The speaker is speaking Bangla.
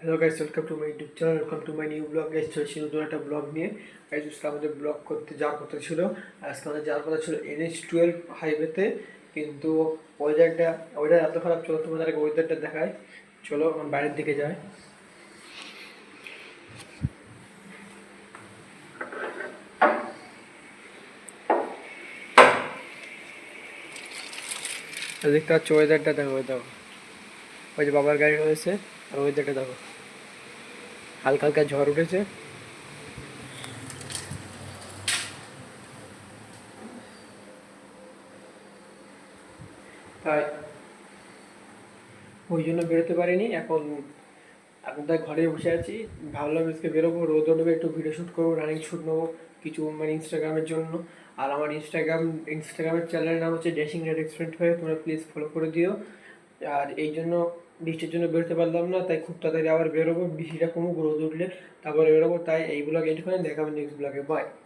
Hello guys, welcome to my YouTube channel, welcome to my new blog. Guys চলছি নতুন একটা ব্লগ নিয়ে। গাইস আজকে আমাদের ব্লগ করতে যাওয়ার কথা ছিল। আজকে আমাদের যাওয়ার কথা ছিল NH-12 হাইওয়েতে, কিন্তু ওয়েদার এত খারাপ। চলো তোমাদের আগে ওয়েদারটা দেখায়। চলো এখন বাইরের দিকে যাই। দেখতে পাচ্ছ ওয়েদারটা দেখো, দেখো ওই যে বাবার গাড়ি রয়েছে, আর ওয়েদারটা দেখো, হালকা হালকা ঝড় উঠেছে। তাই ওই জন্য বেরোতে পারিনি। এখন এখন তাই ঘরে বসে আছি। ভাবলাম আজকে বেরোবো, রোদ নেবে, একটু ভিডিও শ্যুট করবো, রানিং শ্যুট নেবো কিছু, মানে ইনস্টাগ্রামের জন্য। আর আমার ইনস্টাগ্রামের চ্যানেলের নাম হচ্ছে ড্যাশিং রেড এক্সপেরিয়েন্ট হয়ে, তোমরা প্লিজ ফলো করে দিও। আর এই জন্য বৃষ্টির জন্য বেরোতে পারলাম না, তাই খুব তাড়াতাড়ি আবার বেরোবো। বৃষ্টিটা কমুক, রোদ উঠলে তারপরে বেরোবো। তাই এই ব্লগ এন্ড করে দেখাবেন নেক্সট ব্লগে। বাই।